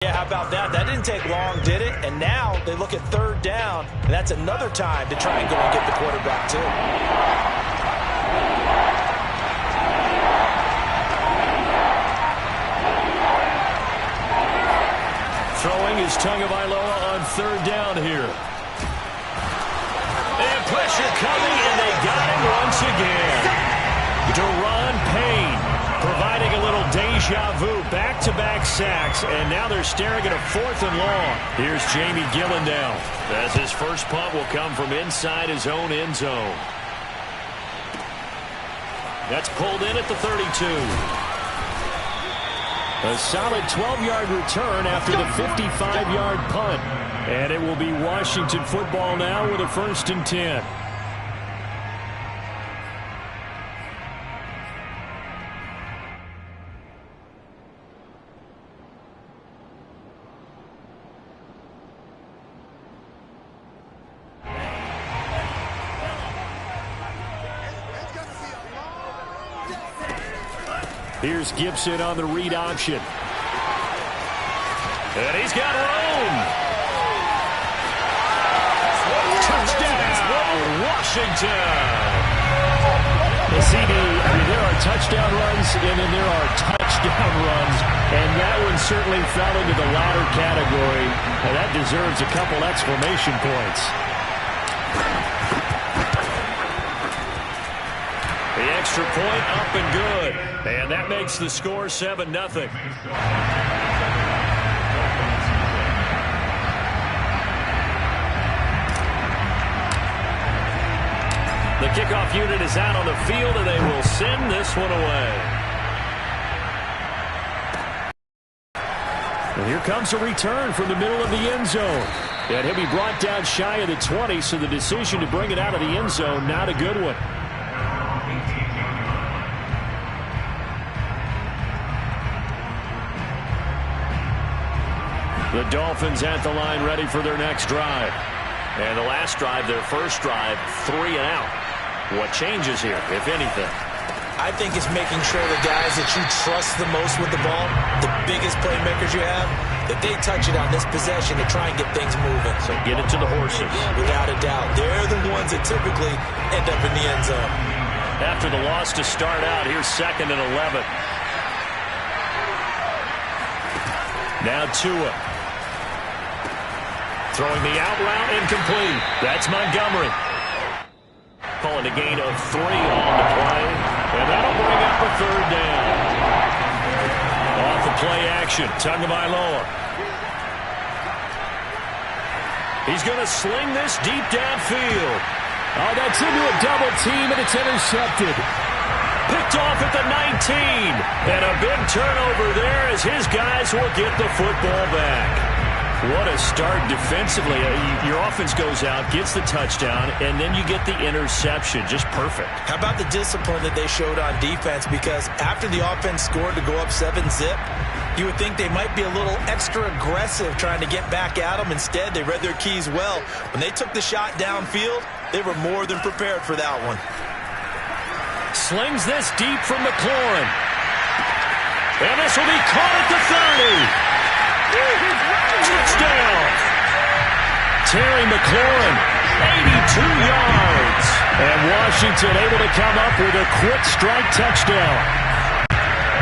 Yeah, how about that? That didn't take long, did it? And now they look at third down, and that's another time to try and go and get the quarterback, too. Throwing is Tagovailoa on third down here. And pressure coming, and they got him once again. Deron Payne providing a little deja vu, back-to-back sacks, and now they're staring at a 4th and long. Here's Jamie Gillendow, as his first punt will come from inside his own end zone. That's pulled in at the 32. A solid 12-yard return after the 55-yard punt. And it will be Washington football now with a 1st and 10. Here's Gibson on the read option. And he's got room. Touchdown, Washington. The CD, there are touchdown runs, and then there are touchdown runs, and that one certainly fell into the latter category, and that deserves a couple exclamation points. The extra point up and good. And that makes the score 7-0. The kickoff unit is out on the field, and they will send this one away. And here comes a return from the middle of the end zone. And he'll be brought down shy of the 20, so the decision to bring it out of the end zone, not a good one. The Dolphins at the line, ready for their next drive. And the last drive, their first drive, 3 and out. What changes here, if anything? I think it's making sure the guys that you trust the most with the ball, the biggest playmakers you have, that they touch it on this possession to try and get things moving. So get it to the horses. Without a doubt. They're the ones that typically end up in the end zone. After the loss to start out, here's 2nd and 11. Now Tua. Throwing the out route, incomplete. That's Montgomery. Calling a gain of 3 on the play. And that'll bring up a 3rd down. Off the play action, Tagovailoa. He's going to sling this deep downfield. Oh, that's into a double team, and it's intercepted. Picked off at the 19. And a big turnover there as his guys will get the football back. What a start defensively. Your offense goes out, gets the touchdown, and then you get the interception. Just perfect. How about the discipline that they showed on defense? Because after the offense scored to go up 7-zip, you would think they might be a little extra aggressive trying to get back at them. Instead, they read their keys well. When they took the shot downfield, they were more than prepared for that one. Slings this deep from McLaurin. And this will be caught at the 30. Touchdown! Terry McLaurin, 82 yards. And Washington able to come up with a quick strike touchdown.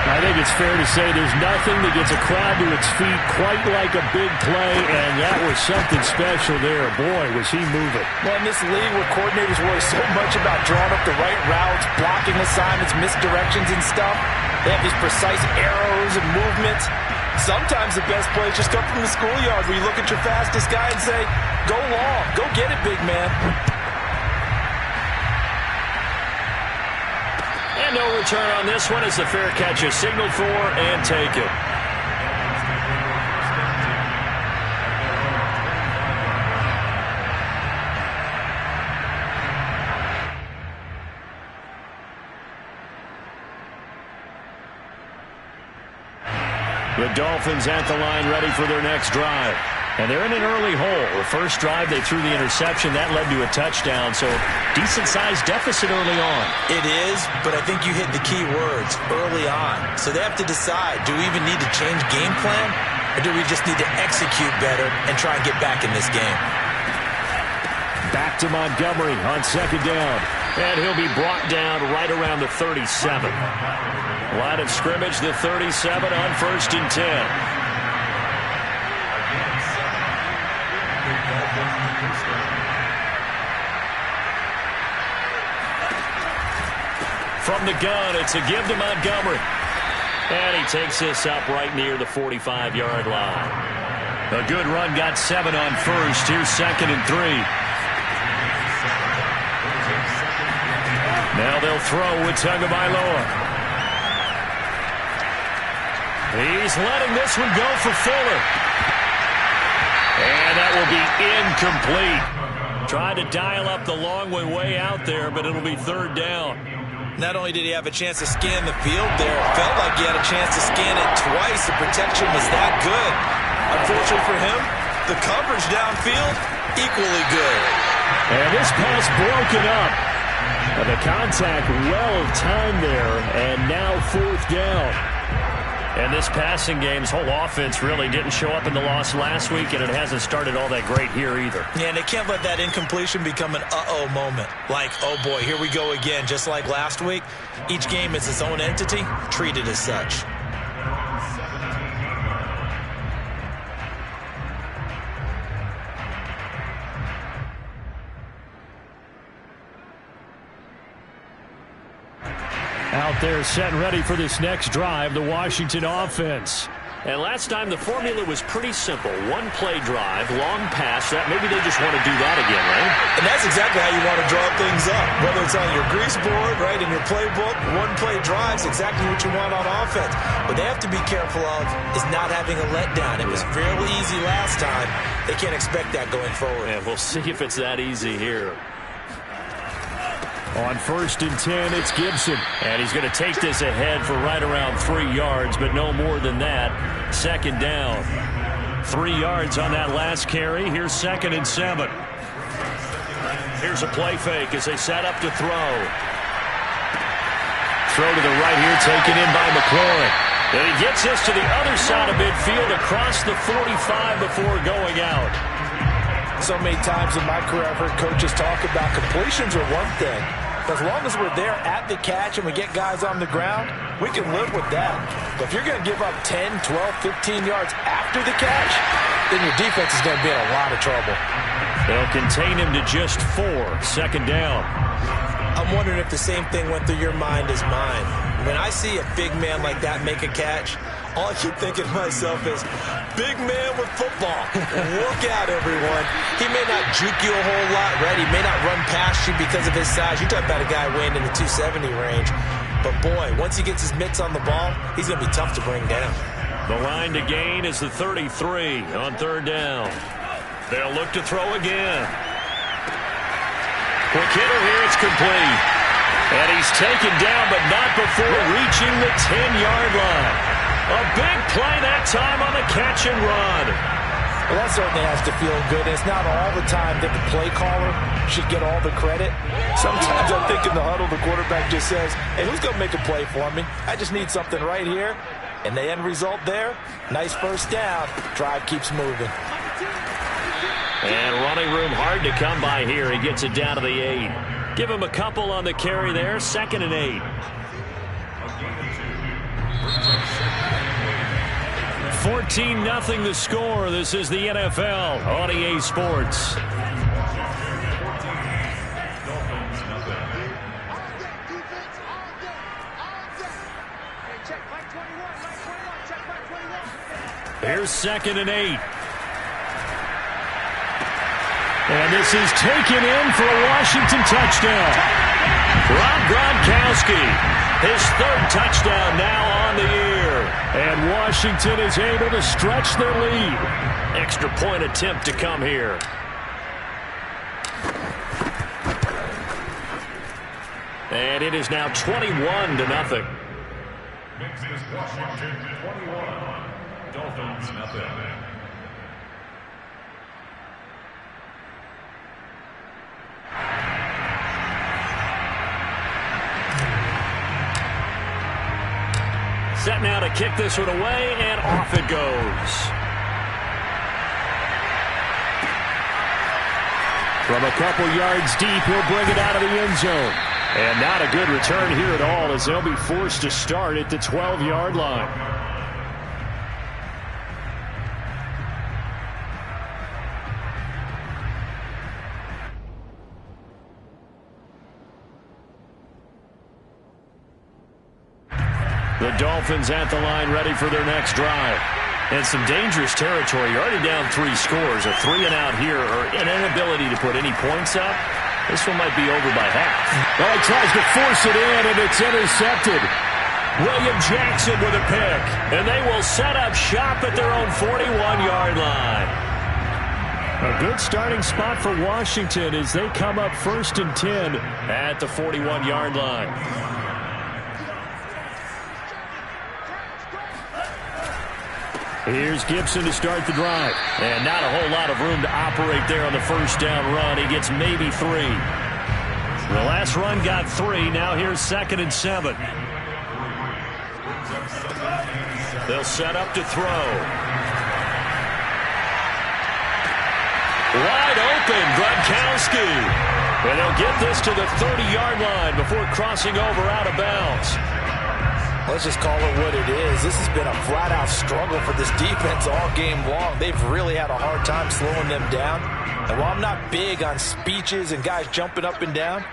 I think it's fair to say there's nothing that gets a crowd to its feet quite like a big play, and that was something special there. Boy, was he moving. Well, in this league where coordinators worry so much about drawing up the right routes, blocking assignments, misdirections and stuff, they have these precise arrows and movements. Sometimes the best plays just come from the schoolyard where you look at your fastest guy and say, go long, go get it, big man. And no return on this one as the fair catch is signaled for and taken. The Dolphins at the line ready for their next drive. And they're in an early hole. The first drive, they threw the interception. That led to a touchdown, so decent-sized deficit early on. It is, but I think you hit the key words, early on. So they have to decide, do we even need to change game plan? Or do we just need to execute better and try and get back in this game? Back to Montgomery on second down. And he'll be brought down right around the 37. Line of scrimmage, the 37 on 1st and 10. From the gun, it's a give to Montgomery. And he takes this up right near the 45-yard line. A good run, got 7 on 1st. Here's 2nd and 3. Now they'll throw with Tagovailoa. He's letting this one go for Fuller. And that will be incomplete. Tried to dial up the long way out there, but it'll be 3rd down. Not only did he have a chance to scan the field there, it felt like he had a chance to scan it twice. The protection was that good. Unfortunately for him, the coverage downfield, equally good. And this pass broken up. And the contact well timed there, and now 4th down. And this passing game's whole offense really didn't show up in the loss last week, and it hasn't started all that great here either. Yeah, and they can't let that incompletion become an uh-oh moment. Like, oh boy, here we go again, just like last week. Each game is its own entity, treated as such. Out there set and ready for this next drive, the Washington offense. And last time the formula was pretty simple. One play drive, long pass. That maybe they just want to do that again, right? And that's exactly how you want to draw things up. Whether it's on your grease board, right, in your playbook, one play drive's exactly what you want on offense. What they have to be careful of is not having a letdown. It was fairly easy last time. They can't expect that going forward. And we'll see if it's that easy here. On 1st and 10, it's Gibson. And he's going to take this ahead for right around 3 yards, but no more than that. 2nd down. 3 yards on that last carry. Here's 2nd and 7. Here's a play fake as they set up to throw. Throw to the right here, taken in by McLaurin. And he gets this to the other side of midfield across the 45 before going out. So many times in my career, I've heard coaches talk about completions are one thing. But as long as we're there at the catch and we get guys on the ground, we can live with that. But if you're going to give up 10, 12, 15 yards after the catch, then your defense is going to be in a lot of trouble. They'll contain him to just 4. 2nd down. I'm wondering if the same thing went through your mind as mine. When I see a big man like that make a catch, all I keep thinking to myself is, big man with football. Look out, everyone. He may not juke you a whole lot, right? He may not run past you because of his size. You're talking about a guy weighing in the 270 range. But, boy, once he gets his mitts on the ball, he's going to be tough to bring down. The line to gain is the 33 on 3rd down. They'll look to throw again. Quick hitter here, it's complete. And he's taken down, but not before reaching the 10-yard line. A big play that time on the catch and run. Well, that certainly has to feel good. It's not all the time that the play caller should get all the credit. Sometimes I think in the huddle, the quarterback just says, hey, who's going to make a play for me? I just need something right here. And the end result there, nice 1st down. Drive keeps moving. And running room hard to come by here. He gets it down to the 8. Give him a couple on the carry there. 2nd and 8. 14-0 the score. This is the NFL on EA Sports. Here's 2nd and 8. And this is taken in for a Washington touchdown. Rob Gronkowski, his 3rd touchdown now on the year. And Washington is able to stretch their lead. Extra point attempt to come here. And it is now 21-0. This is Washington 21, Dolphins nothing. Set now to kick this one away, and off it goes. From a couple yards deep, he'll bring it out of the end zone. And not a good return here at all, as they'll be forced to start at the 12-yard line. The Dolphins at the line, ready for their next drive. And some dangerous territory. You're already down 3 scores. A 3-and-out here, or an inability to put any points up. This one might be over by half. Well, he tries to force it in, and it's intercepted. William Jackson with a pick. And they will set up shop at their own 41-yard line. A good starting spot for Washington as they come up 1st and 10 at the 41-yard line. Here's Gibson to start the drive. And not a whole lot of room to operate there on the first down run. He gets maybe 3. The last run got 3. Now here's 2nd and 7. They'll set up to throw. Wide open, Gronkowski. And they'll get this to the 30-yard line before crossing over out of bounds. Let's just call it what it is. This has been a flat-out struggle for this defense all game long. They've really had a hard time slowing them down. And while I'm not big on speeches and guys jumping up and down,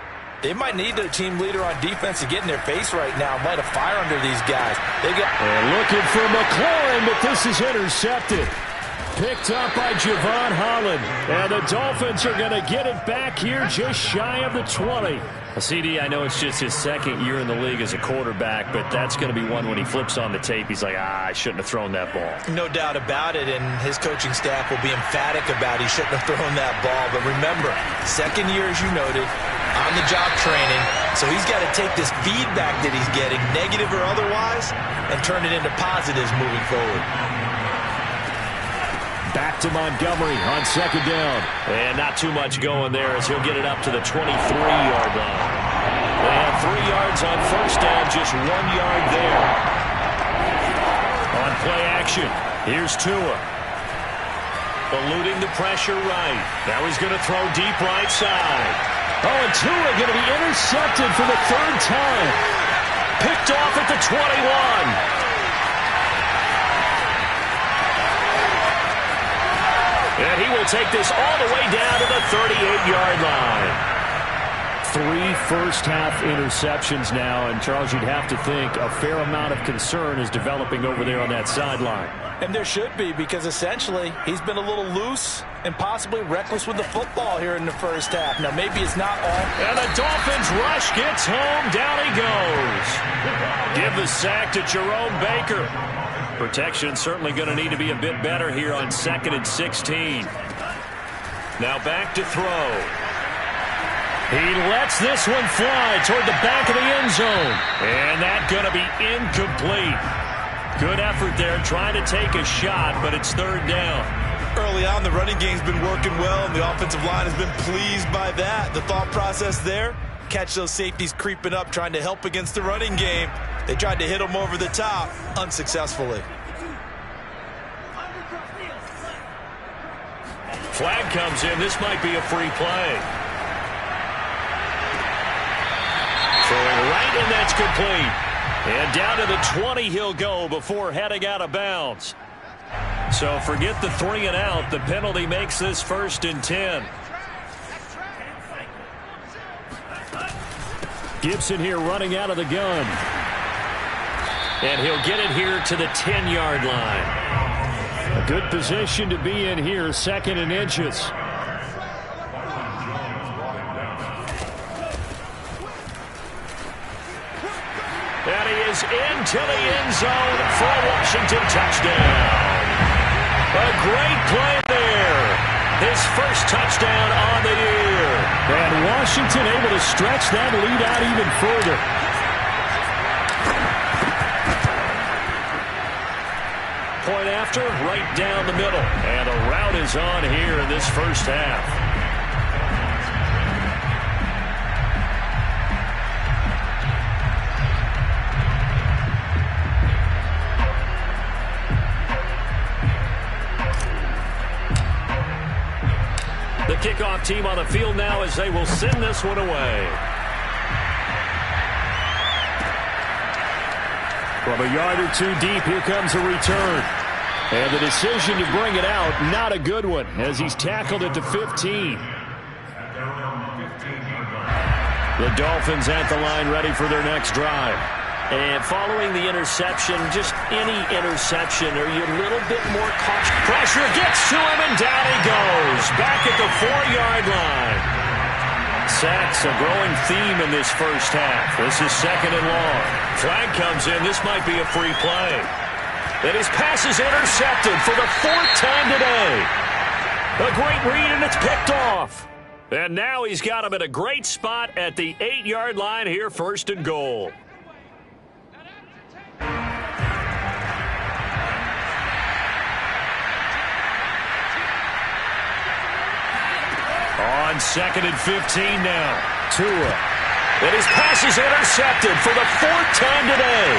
they might need their team leader on defense to get in their face right now and light a fire under these guys. And looking for McLaurin, but this is intercepted. Picked up by Javon Holland. And the Dolphins are going to get it back here just shy of the 20. CD, I know it's just his 2nd year in the league as a quarterback, but that's going to be one when he flips on the tape. He's like, I shouldn't have thrown that ball. No doubt about it, and his coaching staff will be emphatic about he shouldn't have thrown that ball. But remember, 2nd year, as you noted, on-the-job training, so he's got to take this feedback that he's getting, negative or otherwise, and turn it into positives moving forward. Back to Montgomery on 2nd down. And not too much going there as he'll get it up to the 23-yard line. They have 3 yards on 1st down, just 1 yard there. On play action, here's Tua. Eluding the pressure right. Now he's going to throw deep right side. Oh, and Tua going to be intercepted for the 3rd time. Picked off at the 21. And he will take this all the way down to the 38-yard line. 3 first-half interceptions now, and Charles, you'd have to think a fair amount of concern is developing over there on that sideline. And there should be, because essentially he's been a little loose and possibly reckless with the football here in the first half. Now, maybe it's not all. And the Dolphins rush gets home. Down he goes. Give the sack to Jerome Baker. Protection certainly going to need to be a bit better here on 2nd and 16. Now back to throw. He lets this one fly toward the back of the end zone. And that's going to be incomplete. Good effort there trying to take a shot, but it's 3rd down. Early on, the running game's been working well, and the offensive line has been pleased by that. The thought process there, catch those safeties creeping up, trying to help against the running game. They tried to hit him over the top, unsuccessfully. Flag comes in. This might be a free play. Throwing right, and that's complete. And down to the 20 he'll go before heading out of bounds. So forget the 3-and-out. The penalty makes this 1st and 10. Gibson here running out of the gun. And he'll get it here to the 10-yard line. A good position to be in here, 2nd and inches. And he is into the end zone for a Washington touchdown. A great play there. His first touchdown on the year. And Washington able to stretch that lead out even further. Point after, right down the middle. And a rout is on here in this first half. The kickoff team on the field now as they will send this one away. From a yard or two deep, here comes a return. And the decision to bring it out, not a good one, as he's tackled it to 15. The Dolphins at the line ready for their next drive. And following the interception, just any interception, are you a little bit more cautious? Pressure gets to him, and down he goes. Back at the 4-yard line. Sacks a growing theme in this first half. This is 2nd and long. Flag comes in. This might be a free play. And his pass is intercepted for the 4th time today. A great read, and it's picked off. And now he's got him at a great spot at the 8-yard line here, 1st and goal. On 2nd and 15 now. Tua. And his pass is intercepted for the 4th time today.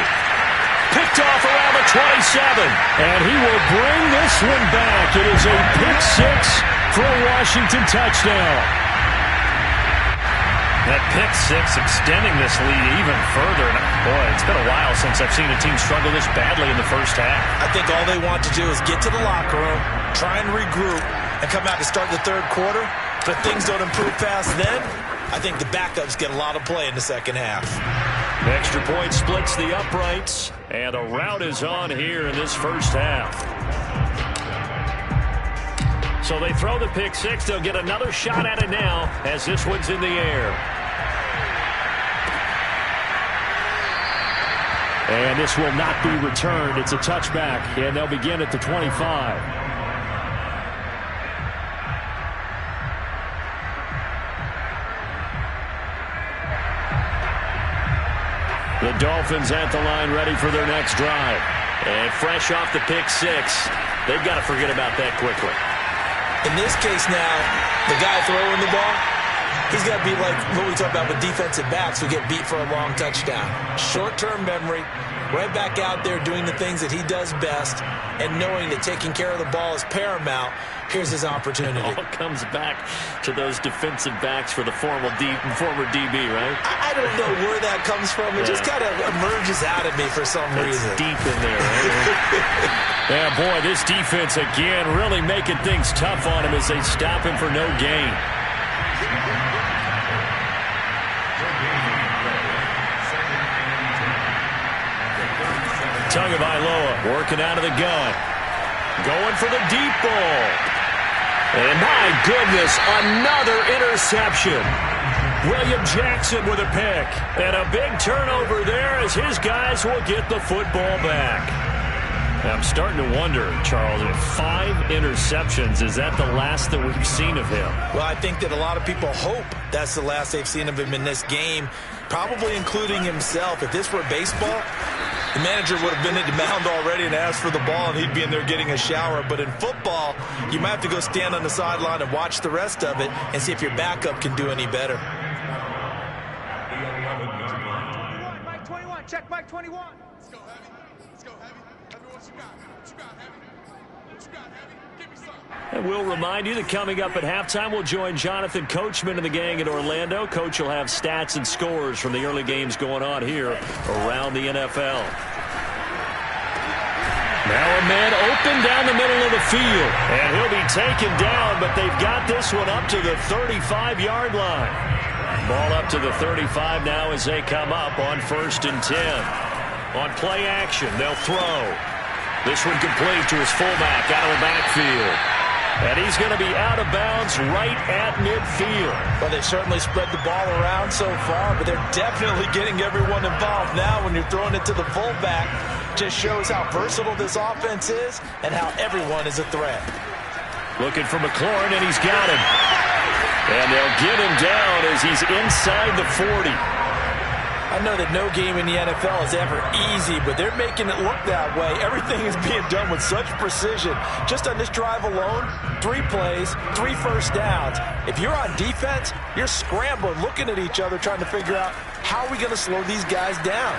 Picked off around the 27. And he will bring this one back. It is a pick 6 for a Washington touchdown. That pick 6 extending this lead even further. Boy, it's been a while since I've seen a team struggle this badly in the first half. I think all they want to do is get to the locker room, try and regroup, and come out to start the 3rd quarter. But things don't improve fast then. I think the backups get a lot of play in the 2nd half. Extra point splits the uprights, and a rout is on here in this first half. So they throw the pick 6. They'll get another shot at it now as this one's in the air. And this will not be returned. It's a touchback, and they'll begin at the 25. The Dolphins at the line ready for their next drive. And fresh off the pick 6, they've got to forget about that quickly. In this case now, the guy throwing the ball, he's got to be like what we talk about with defensive backs who get beat for a long touchdown. Short-term memory, right back out there doing the things that he does best, and knowing that taking care of the ball is paramount. Here's his opportunity. It all comes back to those defensive backs for the former DB, right? I don't know where that comes from. It just kind of emerges out of me for some reason. Deep in there, right? Yeah, boy, this defense again really making things tough on him as they stop him for no gain. Tagovailoa working out of the gun. Going for the deep ball. And my goodness, another interception. William Jackson with a pick. And a big turnover there as his guys will get the football back. I'm starting to wonder, Charles, if 5 interceptions, is that the last that we've seen of him? Well, I think that a lot of people hope that's the last they've seen of him in this game, probably including himself. If this were baseball, the manager would have been at the mound already and asked for the ball, and he'd be in there getting a shower. But in football, you might have to go stand on the sideline and watch the rest of it and see if your backup can do any better. Mike 21, check Mike 21. Let's go, Heavy. Let's go, Heavy. Heavy, what you got? What you got, Heavy? What you got, Heavy? Give me something. And we'll remind you that coming up at halftime, we'll join Jonathan Coachman and the gang in Orlando. Coach will have stats and scores from the early games going on here around the NFL. Now a man open down the middle of the field. And he'll be taken down, but they've got this one up to the 35-yard line. Ball up to the 35 now as they come up on 1st and 10. On play action, they'll throw. This one complete to his fullback out of the backfield. And he's going to be out of bounds right at midfield. Well, they've certainly spread the ball around so far, but they're definitely getting everyone involved now when you're throwing it to the fullback. Just shows how versatile this offense is and how everyone is a threat. Looking for McLaurin, and he's got him. And they'll get him down as he's inside the 40. I know that no game in the NFL is ever easy, but they're making it look that way. Everything is being done with such precision. Just on this drive alone, 3 plays, 3 first downs. If you're on defense, you're scrambling, looking at each other, trying to figure out how are we going to slow these guys down.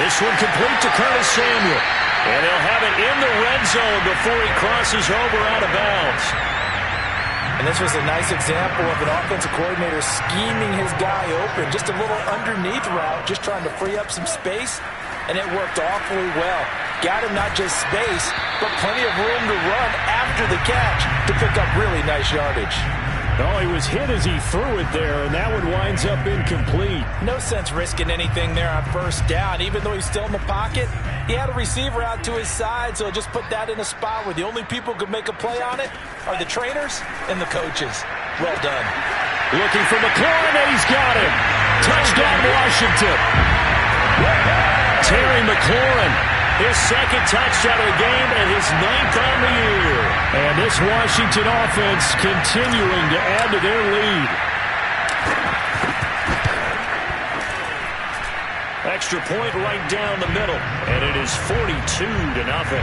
This one complete to Curtis Samuel. And he'll have it in the red zone before he crosses over out of bounds. And this was a nice example of an offensive coordinator scheming his guy open. Just a little underneath route, just trying to free up some space. And it worked awfully well. Got him not just space, but plenty of room to run after the catch to pick up really nice yardage. Oh, he was hit as he threw it there, and that one winds up incomplete. No sense risking anything there on first down. Even though he's still in the pocket, he had a receiver out to his side, so just put that in a spot where the only people who could make a play on it are the trainers and the coaches. Well done. Looking for McLaurin, and he's got him. Touchdown, Washington. Terry McLaurin, his second touchdown of the game and his 9th on the year. And this Washington offense continuing to add to their lead. Extra point right down the middle, and it is 42-0.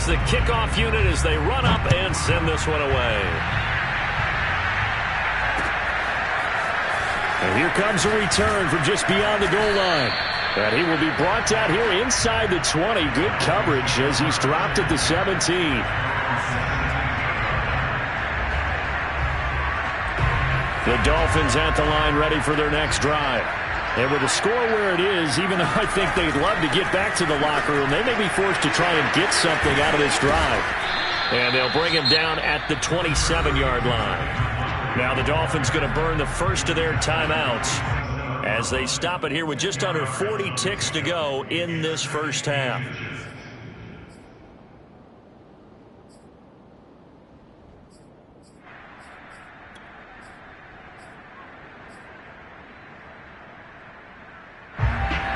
The kickoff unit as they run up and send this one away. And here comes a return from just beyond the goal line. And he will be brought down here inside the 20. Good coverage as he's dropped at the 17. The Dolphins at the line ready for their next drive. And with the score where it is, even though I think they'd love to get back to the locker room, they may be forced to try and get something out of this drive. And they'll bring him down at the 27-yard line. Now the Dolphins going to burn the first of their timeouts as they stop it here with just under 40 ticks to go in this first half.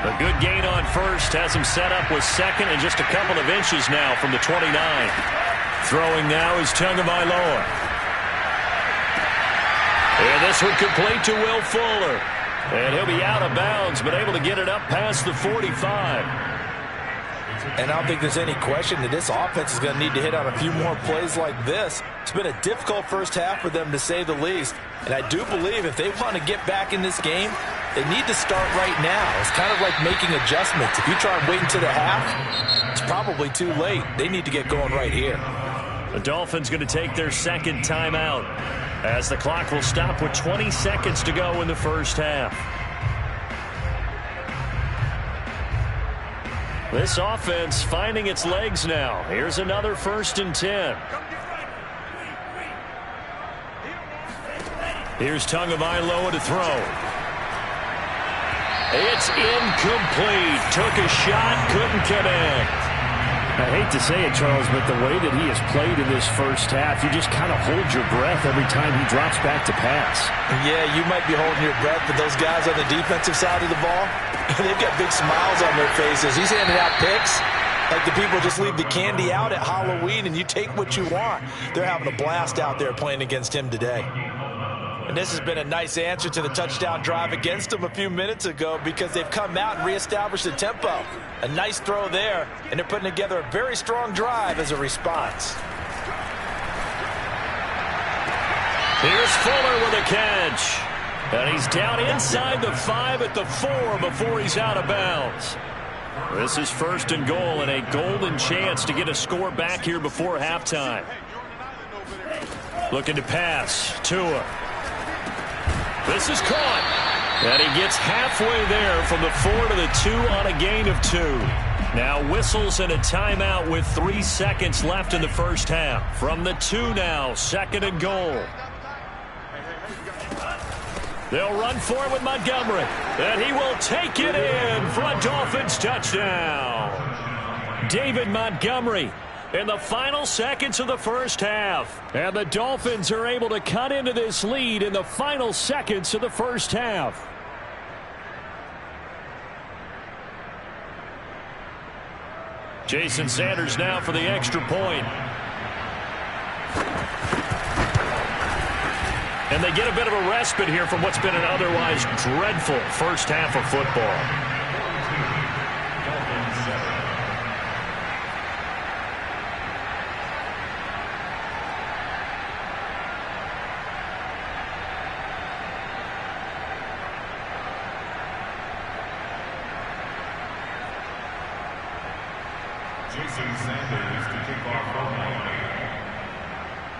A good gain on first has him set up with second and just a couple of inches now from the 29. Throwing now is Tagovailoa. And this one complete to Will Fuller. And he'll be out of bounds, but able to get it up past the 45. And I don't think there's any question that this offense is going to need to hit on a few more plays like this. It's been a difficult first half for them, to say the least. And I do believe if they want to get back in this game, they need to start right now. It's kind of like making adjustments. If you try and wait until the half, it's probably too late. They need to get going right here. The Dolphins going to take their second timeout as the clock will stop with 20 seconds to go in the first half. This offense finding its legs now. Here's another 1st and 10. Here's Tagovailoa to throw. It's incomplete. Took a shot, couldn't connect. I hate to say it, Charles, but the way that he has played in this first half, you just kind of hold your breath every time he drops back to pass. Yeah, you might be holding your breath, but those guys on the defensive side of the ball, they've got big smiles on their faces. He's handing out picks like the people just leave the candy out at Halloween and you take what you want. They're having a blast out there playing against him today. And this has been a nice answer to the touchdown drive against them a few minutes ago because they've come out and reestablished the tempo. A nice throw there, and they're putting together a very strong drive as a response. Here's Fuller with a catch. And he's down inside the 5 at the 4 before he's out of bounds. This is 1st and goal and a golden chance to get a score back here before halftime. Looking to pass. Tua. This is caught. And he gets halfway there from the 4 to the 2 on a gain of 2. Now whistles and a timeout with 3 seconds left in the first half. From the 2 now, 2nd and goal. They'll run for it with Montgomery. And he will take it in for a Dolphins touchdown. David Montgomery in the final seconds of the first half. And the Dolphins are able to cut into this lead in the final seconds of the first half. Jason Sanders now for the extra point. And they get a bit of a respite here from what's been an otherwise dreadful first half of football.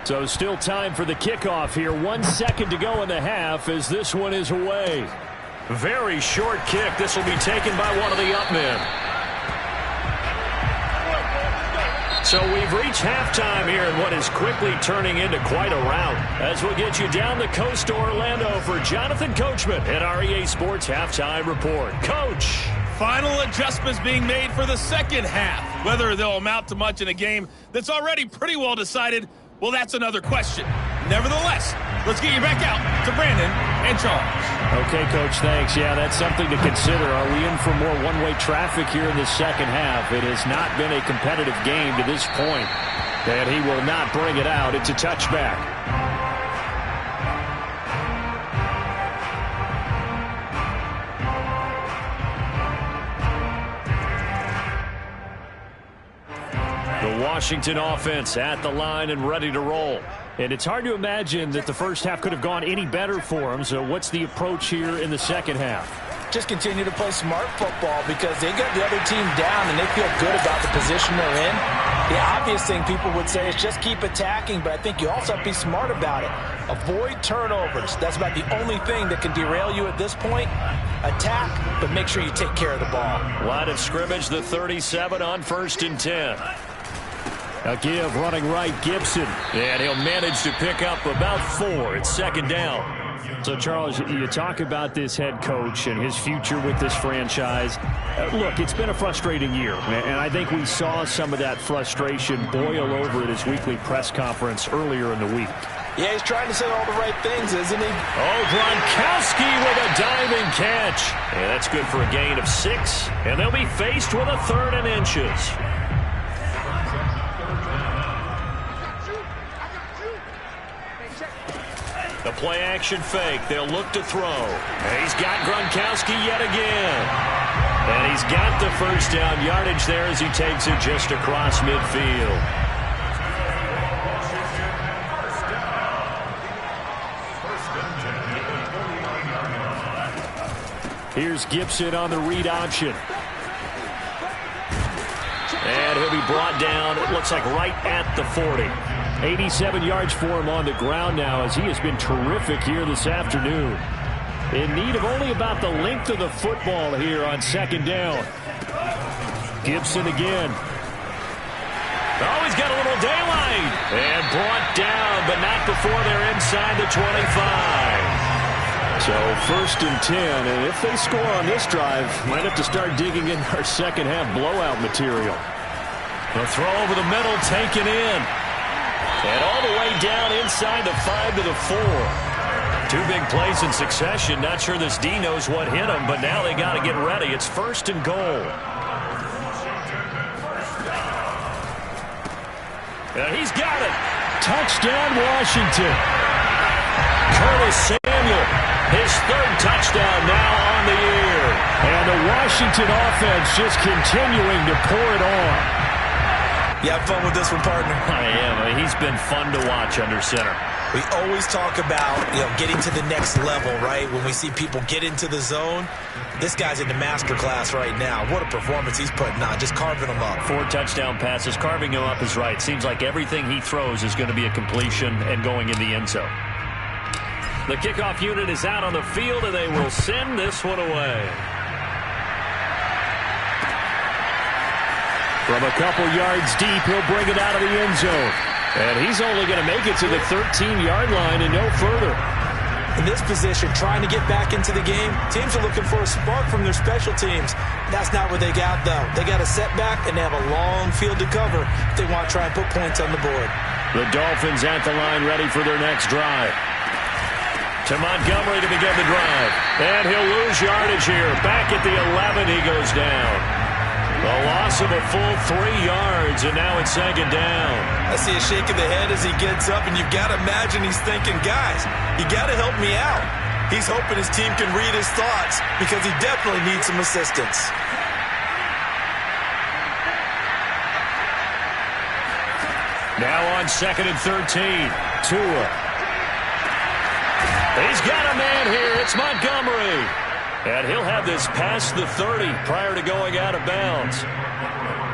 So still time for the kickoff here. 1 second to go in the half as this one is away. Very short kick. This will be taken by one of the up men. So we've reached halftime here in what is quickly turning into quite a rout. As we'll get you down the coast to Orlando for Jonathan Coachman at our EA Sports Halftime Report. Coach. Final adjustments being made for the second half. Whether they'll amount to much in a game that's already pretty well decided, well, that's another question. Nevertheless, let's get you back out to Brandon and Charles. Okay, Coach, thanks. Yeah, that's something to consider. Are we in for more one-way traffic here in the second half? It has not been a competitive game to this point. And he will not bring it out. It's a touchback. The Washington offense at the line and ready to roll. And it's hard to imagine that the first half could have gone any better for them. So what's the approach here in the second half? Just continue to play smart football because they got the other team down and they feel good about the position they're in. The obvious thing people would say is just keep attacking, but I think you also have to be smart about it. Avoid turnovers. That's about the only thing that can derail you at this point. Attack, but make sure you take care of the ball. Line of scrimmage, the 37 on 1st and 10. A give running right, Gibson. And he'll manage to pick up about 4. It's 2nd down. So, Charles, you talk about this head coach and his future with this franchise. Look, it's been a frustrating year, and I think we saw some of that frustration boil over at his weekly press conference earlier in the week. Yeah, he's trying to say all the right things, isn't he? Oh, Gronkowski with a diving catch. And that's good for a gain of 6, and they'll be faced with a 3rd and inches. The play-action fake. They'll look to throw. And he's got Gronkowski yet again. And he's got the first down yardage there as he takes it just across midfield. Here's Gibson on the read option. And he'll be brought down, it looks like right at the 40. 87 yards for him on the ground now as he has been terrific here this afternoon. In need of only about the length of the football here on 2nd down. Gibson again. Oh, he's got a little daylight. And brought down, but not before they're inside the 25. So 1st and 10, and if they score on this drive, might have to start digging in our second half blowout material. The throw over the middle, taken in. And all the way down inside the 5 to the 4. 2 big plays in succession. Not sure this D knows what hit him, but now they got to get ready. It's 1st and goal. And he's got it. Touchdown, Washington. Curtis Samuel, his 3rd touchdown now on the year. And the Washington offense just continuing to pour it on. You have fun with this one, partner? I am. He's been fun to watch under center. We always talk about, getting to the next level, right? When we see people get into the zone, this guy's in the master class right now. What a performance he's putting on, just carving them up. 4 touchdown passes. Carving him up is right. Seems like everything he throws is going to be a completion and going in the end zone. The kickoff unit is out on the field, and they will send this one away. From a couple yards deep, he'll bring it out of the end zone. And he's only going to make it to the 13-yard line and no further. In this position, trying to get back into the game, teams are looking for a spark from their special teams. That's not what they got, though. They got a setback, and they have a long field to cover if they want to try and put points on the board. The Dolphins at the line ready for their next drive. To Montgomery to begin the drive. And he'll lose yardage here. Back at the 11, he goes down. A loss of a full 3 yards, and now it's 2nd down. I see a shake of the head as he gets up, and you've got to imagine he's thinking, guys, you got to help me out. He's hoping his team can read his thoughts because he definitely needs some assistance. Now on 2nd and 13, Tua. He's got a man here. It's Montgomery. And he'll have this past the 30 prior to going out of bounds.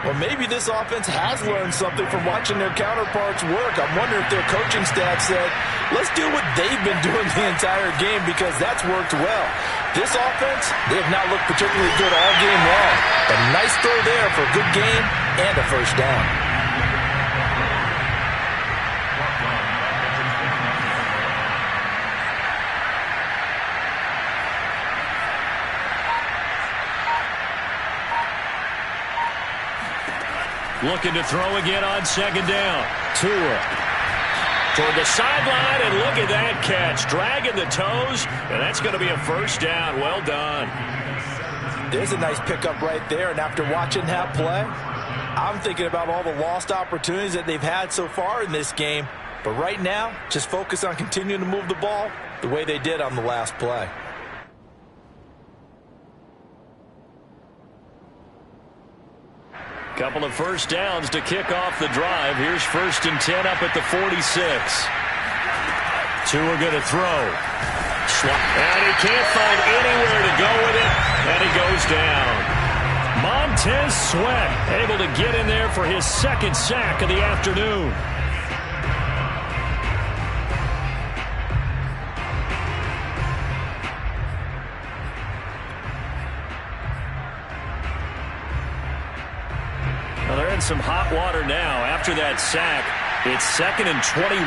Well, maybe this offense has learned something from watching their counterparts work. I'm wondering if their coaching staff said, let's do what they've been doing the entire game because that's worked well. This offense, they have not looked particularly good all game long. A nice throw there for a good game and a first down. Looking to throw again on second down. Tua toward the sideline, and look at that catch. Dragging the toes, and that's going to be a first down. Well done. There's a nice pickup right there, and after watching that play, I'm thinking about all the lost opportunities that they've had so far in this game. But right now, just focus on continuing to move the ball the way they did on the last play. Couple of first downs to kick off the drive. Here's 1st and 10 up at the 46. Tua going to throw. And he can't find anywhere to go with it, and he goes down. Montez Sweat able to get in there for his 2nd sack of the afternoon. Well, they're in some hot water now. After that sack, it's 2nd and 21.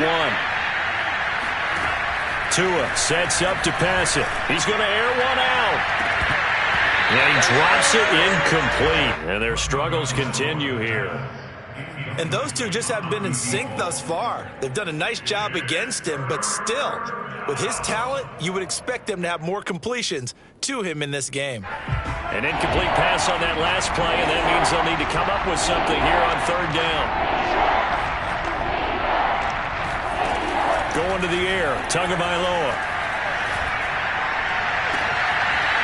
Tua sets up to pass it. He's going to air one out. And he drops it incomplete. And their struggles continue here. And those two just haven't been in sync thus far. They've done a nice job against him, but still, with his talent, you would expect them to have more completions to him in this game. An incomplete pass on that last play, and that means they'll need to come up with something here on 3rd down. Going to the air, Tagovailoa.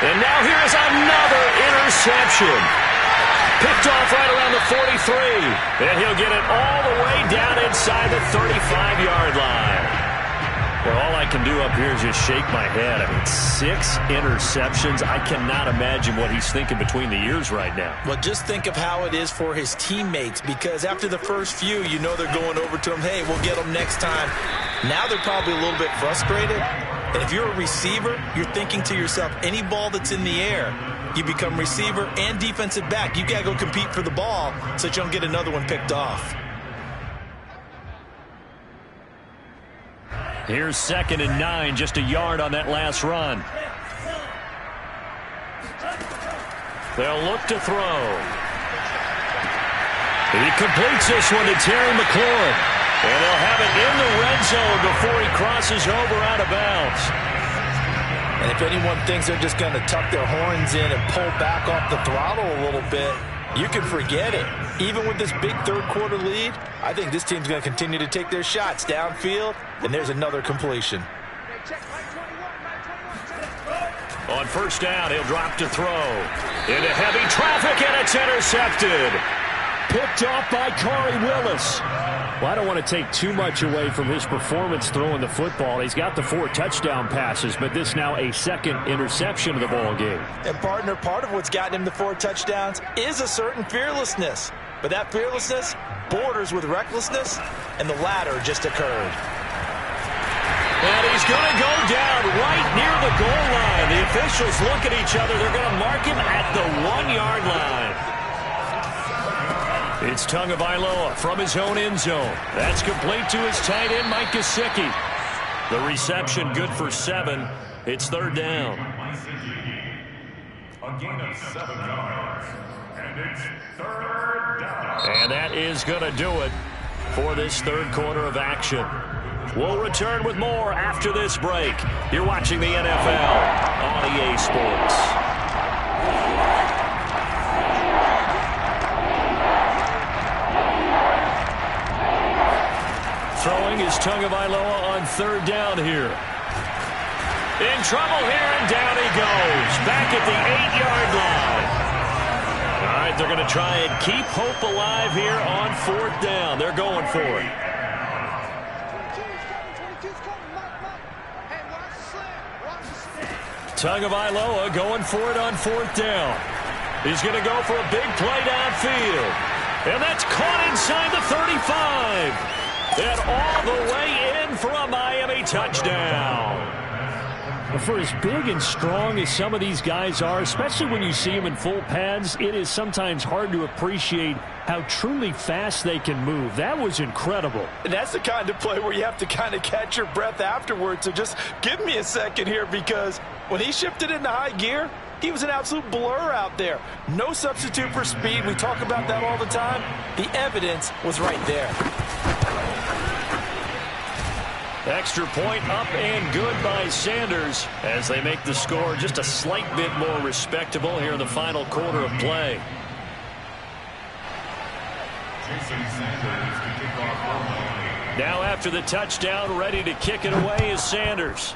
And now here is another interception. Picked off right around the 43. And he'll get it all the way down inside the 35-yard line. Well, all I can do up here is just shake my head. I mean, 6 interceptions. I cannot imagine what he's thinking between the ears right now. Well, just think of how it is for his teammates, because after the first few, you know they're going over to him, hey, we'll get them next time. Now they're probably a little bit frustrated. And if you're a receiver, you're thinking to yourself, any ball that's in the air, you become receiver and defensive back. You got to go compete for the ball so that you don't get another one picked off. Here's 2nd and 9, just a yard on that last run. They'll look to throw. He completes this one to Terry McLaurin. And they'll have it in the red zone before he crosses over out of bounds. And if anyone thinks they're just going to tuck their horns in and pull back off the throttle a little bit, you can forget it. Even with this big 3rd quarter lead, I think this team's going to continue to take their shots downfield, and there's another completion. On 1st down, he'll drop to throw. Into heavy traffic, and it's intercepted. Picked off by Corey Willis. Well, I don't want to take too much away from his performance throwing the football. He's got the 4 touchdown passes, but this now a 2nd interception of the ball game. And, partner, part of what's gotten him the 4 touchdowns is a certain fearlessness. But that fearlessness borders with recklessness, and the latter just occurred. And he's going to go down right near the goal line. The officials look at each other. They're going to mark him at the 1-yard line. It's Tagovailoa from his own end zone. That's complete to his tight end, Mike Gesicki. The reception good for 7. It's 3rd down. A gain of 7 yards. And it's 3rd down. And that is going to do it for this 3rd quarter of action. We'll return with more after this break. You're watching the NFL on EA Sports. Throwing is Tagovailoa on 3rd down here. In trouble here, and down he goes. Back at the 8-yard line. All right, they're going to try and keep hope alive here on 4th down. They're going for it. Tagovailoa going for it on 4th down. He's going to go for a big play downfield. And that's caught inside the 35. And all the way in for a Miami touchdown. For as big and strong as some of these guys are, especially when you see them in full pads, it is sometimes hard to appreciate how truly fast they can move. That was incredible. And that's the kind of play where you have to kind of catch your breath afterwards. So just give me a second here, because when he shifted into high gear, he was an absolute blur out there. No substitute for speed. We talk about that all the time. The evidence was right there. Extra point up and good by Sanders as they make the score just a slight bit more respectable here in the final quarter of play. Now after the touchdown, ready to kick it away is Sanders.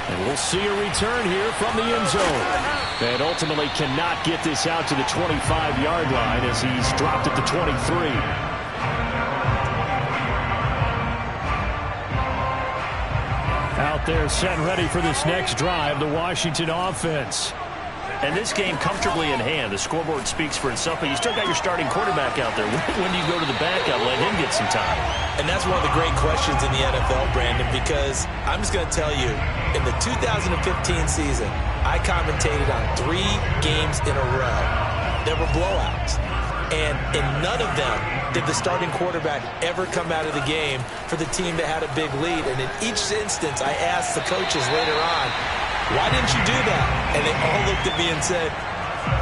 And we'll see a return here from the end zone. And ultimately cannot get this out to the 25-yard line as he's dropped at the 23. Out there set ready for this next drive, the Washington offense. And this game comfortably in hand. The scoreboard speaks for itself, but you still got your starting quarterback out there. When do you go to the backup, let him get some time? And that's one of the great questions in the NFL, Brandon, because I'm just going to tell you, in the 2015 season, I commentated on 3 games in a row. There were blowouts. And in none of them did the starting quarterback ever come out of the game for the team that had a big lead. And in each instance, I asked the coaches later on, why didn't you do that? And they all looked at me and said,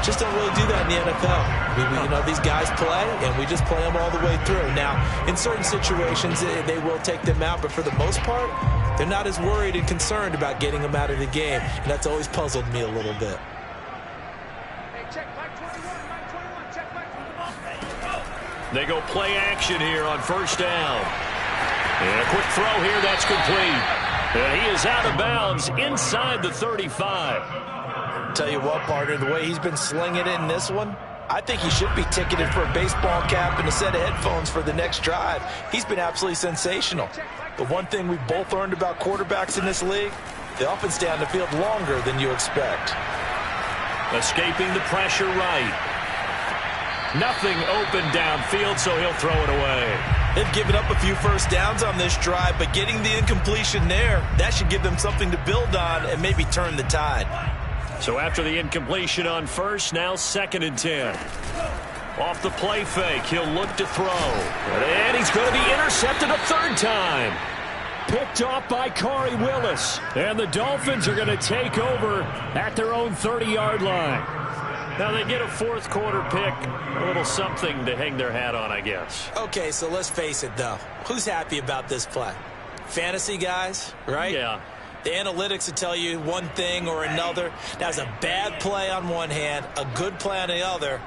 just don't really do that in the NFL. These guys play, and we just play them all the way through. Now, in certain situations, they will take them out, but for the most part, they're not as worried and concerned about getting them out of the game. And that's always puzzled me a little bit. They go play action here on first down. And a quick throw here, that's complete. And he is out of bounds inside the 35. Tell you what, partner, the way he's been slinging it in this one, I think he should be ticketed for a baseball cap and a set of headphones for the next drive. He's been absolutely sensational. The one thing we've both learned about quarterbacks in this league, they often stay on the field longer than you expect. Escaping the pressure right. Nothing open downfield, so he'll throw it away. They've given up a few first downs on this drive, but getting the incompletion there, that should give them something to build on and maybe turn the tide. So after the incompletion on first, now 2nd and 10. Off the play fake, he'll look to throw. And he's going to be intercepted a 3rd time. Picked off by Corey Willis. And the Dolphins are going to take over at their own 30-yard line. Now they get a 4th quarter pick, a little something to hang their hat on, I guess. Okay, so let's face it, though. Who's happy about this play? Fantasy guys, right? Yeah. The analytics will tell you one thing or another. That's a bad play on one hand, a good play on the other,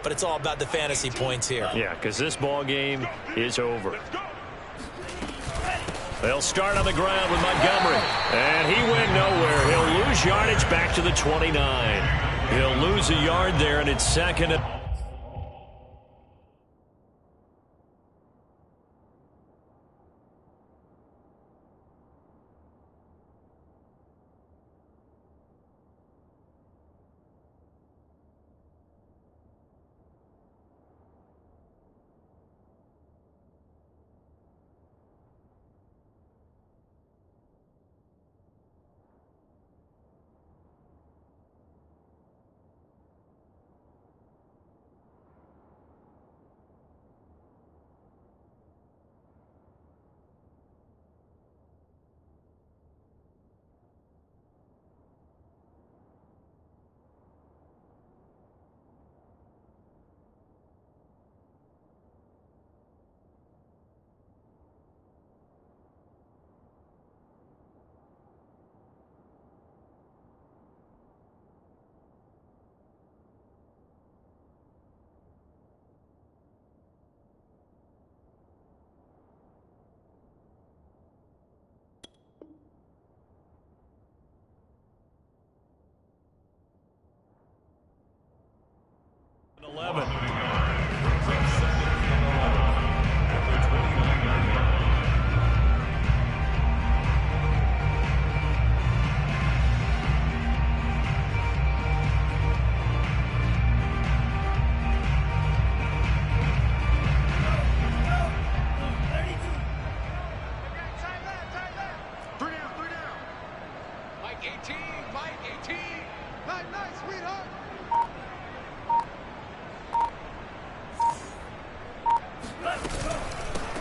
but it's all about the fantasy points here. Yeah, because this ball game is over. They'll start on the ground with Montgomery. And he went nowhere. He'll lose yardage back to the 29. He'll lose a yard there, and it's 2nd and...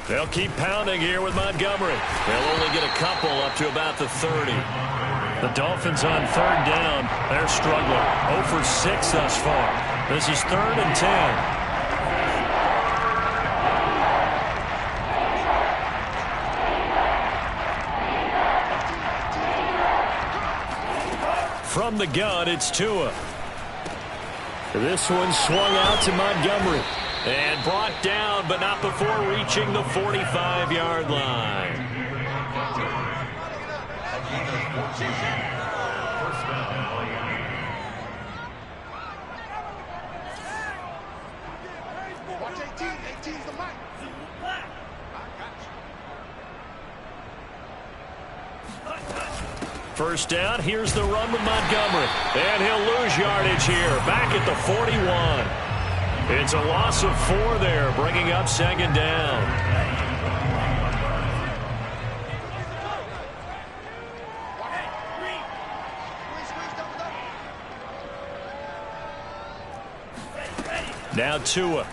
They'll keep pounding here with Montgomery. They'll only get a couple up to about the 30. The Dolphins on third down. They're struggling. 0 for 6 thus far. This is 3rd and 10. From the gun, it's Tua. This one swung out to Montgomery. And brought down, but not before reaching the 45-yard line. Watch 18. 18's the mic. First down, here's the run with Montgomery. And he'll lose yardage here, back at the 41. It's a loss of 4 there, bringing up 2nd down. Now Tua.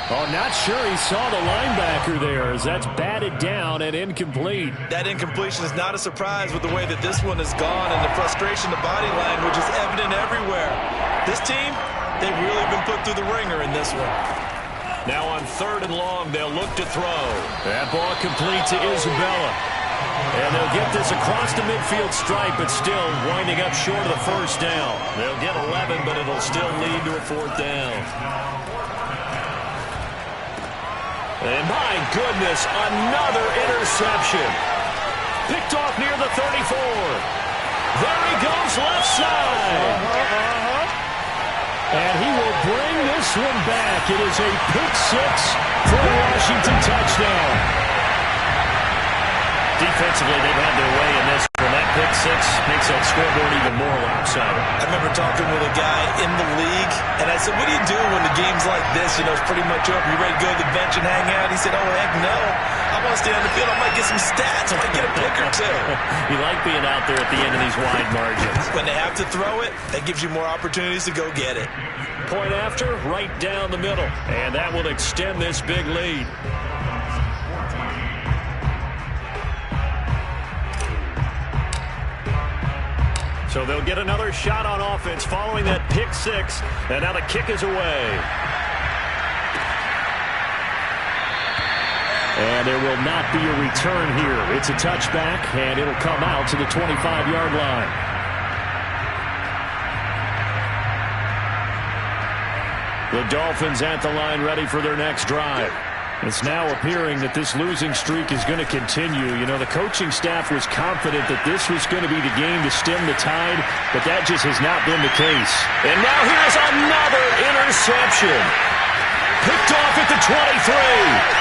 Oh, not sure he saw the linebacker there as that's batted down and incomplete. That incompletion is not a surprise with the way that this one has gone, and the frustration, the body language is evident everywhere. This team, they've really been put through the ringer in this one. Now on 3rd and long, they'll look to throw. That ball complete to Isabella. And they'll get this across the midfield stripe, but still winding up short of the 1st down. They'll get 11, but it'll still lead to a 4th down. And my goodness, another interception. Picked off near the 34. There he goes, left side. And he will bring this one back. It is a pick 6 for a Washington touchdown. Defensively, they've had their way in this one. That pick 6 makes that scoreboard even more lopsided. I remember talking with a guy in the league, and I said, what do you do when the game's like this? You know, it's pretty much over. You ready to go to the bench and hang out? He said, oh, heck no. I want to stay on the field. I might get some stats. I might get a pick or two. You like being out there at the end of these wide margins. When they have to throw it, that gives you more opportunities to go get it. Point after, right down the middle. And that will extend this big lead. So they'll get another shot on offense following that pick 6. And now the kick is away. And there will not be a return here. It's a touchback, and it'll come out to the 25-yard line. The Dolphins at the line ready for their next drive. It's now appearing that this losing streak is going to continue. You know, the coaching staff was confident that this was going to be the game to stem the tide, but that just has not been the case. And now here's another interception. Picked off at the 23.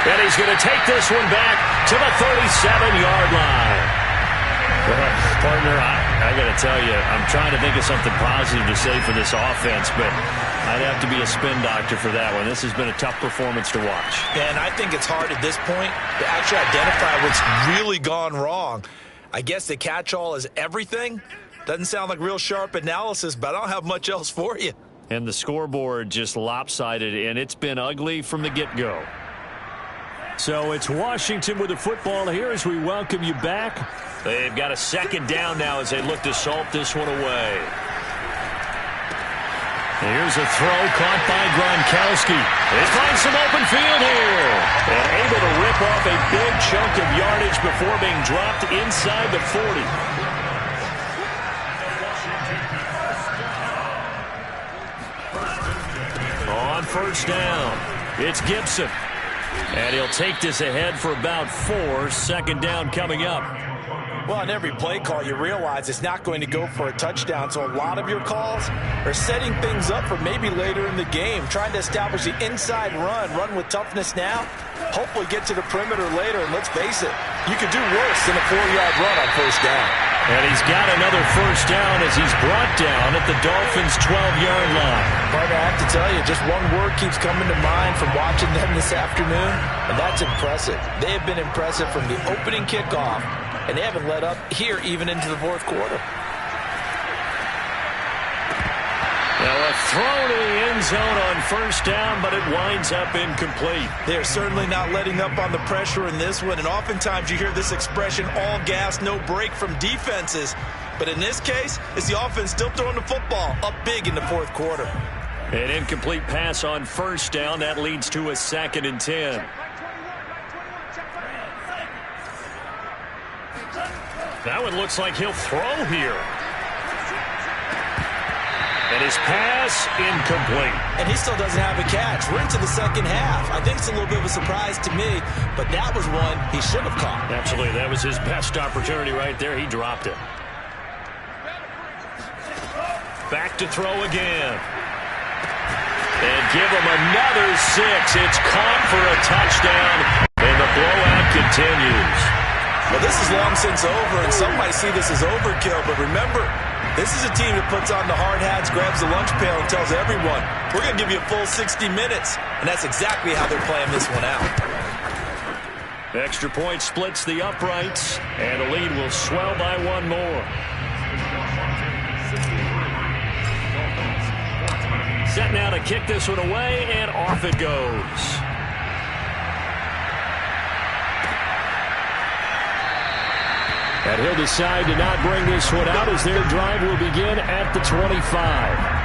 And he's going to take this one back to the 37-yard line. Partner, I got to tell you, I'm trying to think of something positive to say for this offense, but I'd have to be a spin doctor for that one. This has been a tough performance to watch. And I think it's hard at this point to actually identify what's really gone wrong. I guess the catch-all is everything. Doesn't sound like real sharp analysis, but I don't have much else for you. And the scoreboard just lopsided, and it's been ugly from the get-go. So it's Washington with the football here as we welcome you back. They've got a 2nd down now as they look to salt this one away. Here's a throw caught by Gronkowski. They find some open field here. And able to rip off a big chunk of yardage before being dropped inside the 40. On 1st down, it's Gibson. And he'll take this ahead for about 4. 2nd down coming up. Well, on every play call, you realize it's not going to go for a touchdown. So a lot of your calls are setting things up for maybe later in the game, trying to establish the inside run with toughness now, hopefully get to the perimeter later. And let's face it, you could do worse than a 4-yard run on 1st down. And he's got another 1st down as he's brought down at the Dolphins' 12-yard line. But I have to tell you, just one word keeps coming to mind from watching them this afternoon, and that's impressive. They have been impressive from the opening kickoff, and they haven't let up here even into the 4th quarter. Now a throw to the end end zone on first down, but it winds up incomplete. They're certainly not letting up on the pressure in this one, and oftentimes you hear this expression, all gas, no break from defenses. But in this case, it's the offense still throwing the football up big in the fourth quarter. An incomplete pass on first down. That leads to a 2nd and 10. That one looks like he'll throw here. And his pass incomplete. And he still doesn't have a catch. We're into the second half. I think it's a little bit of a surprise to me, but that was one he should have caught. Absolutely. That was his best opportunity right there. He dropped it. Back to throw again. And give him another 6. It's caught for a touchdown, and the blowout continues. Well, this is long since over, and some might see this as overkill, but remember, this is a team that puts on the hard hats, grabs the lunch pail, and tells everyone, we're going to give you a full 60 minutes. And that's exactly how they're playing this one out. Extra point splits the uprights, and the lead will swell by one more. Set now to kick this one away, and off it goes. And he'll decide to not bring this one out as their drive will begin at the 25.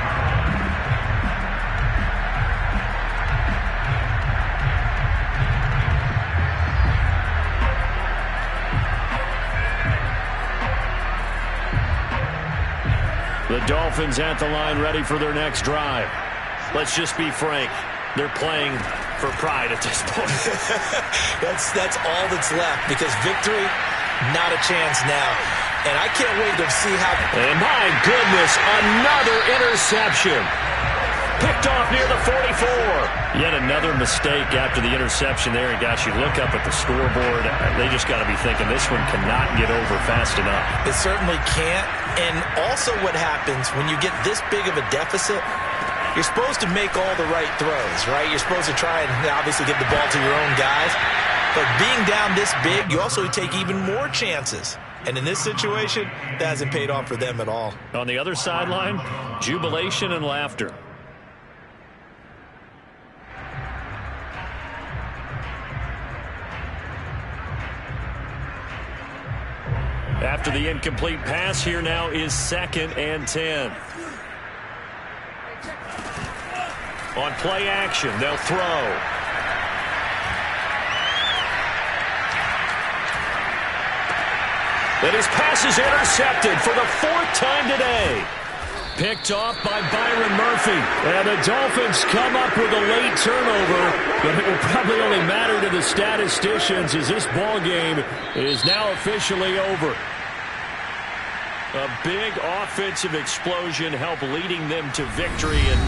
The Dolphins at the line ready for their next drive. Let's just be frank. They're playing for pride at this point. That's all that's left, because victory, not a chance now. And I can't wait to see how... And my goodness, another interception. Picked off near the 44. Yet another mistake after the interception there. And gosh, you look up at the scoreboard, they just got to be thinking this one cannot get over fast enough. It certainly can't. And also what happens when you get this big of a deficit, you're supposed to make all the right throws, right? You're supposed to try and obviously get the ball to your own guys. But being down this big, you also take even more chances. And in this situation, that hasn't paid off for them at all. On the other sideline, jubilation and laughter. After the incomplete pass, here now is 2nd and 10. On play action, they'll throw. And his pass is intercepted for the 4th time today. Picked off by Byron Murphy. And the Dolphins come up with a late turnover, but it will probably only matter to the statisticians as this ball game is now officially over. A big offensive explosion helped leading them to victory, and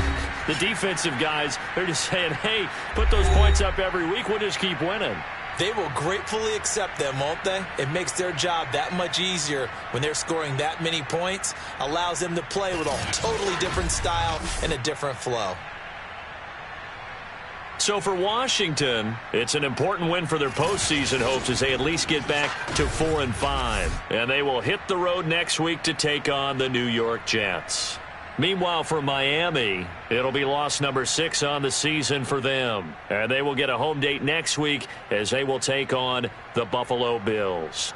the defensive guys, they're just saying, hey, put those points up every week, we'll just keep winning. They will gratefully accept them, won't they? It makes their job that much easier when they're scoring that many points, allows them to play with a totally different style and a different flow. So for Washington, it's an important win for their postseason hopes as they at least get back to 4-5. And they will hit the road next week to take on the New York Jets. Meanwhile, for Miami, it'll be loss number 6 on the season for them. And they will get a home date next week as they will take on the Buffalo Bills.